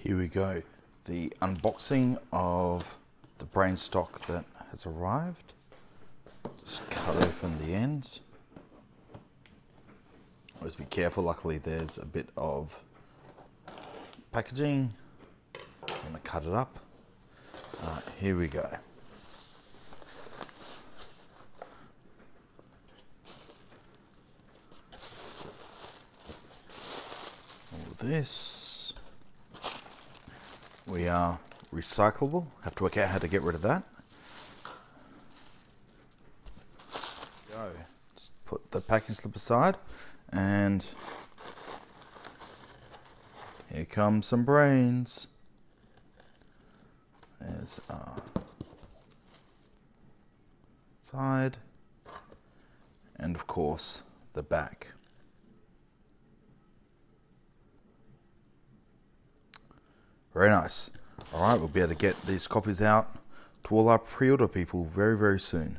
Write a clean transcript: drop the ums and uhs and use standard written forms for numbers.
Here we go. The unboxing of the Brainz stock that has arrived. Just cut open the ends. Always be careful. Luckily there's a bit of packaging. I'm going to cut it up. Here we go. All this. We are recyclable. Have to work out how to get rid of that. Go. Just put the packing slip aside, and here comes some Brainz. There's our side, and of course the back. Very nice. All right, we'll be able to get these copies out to all our pre-order people very, very soon.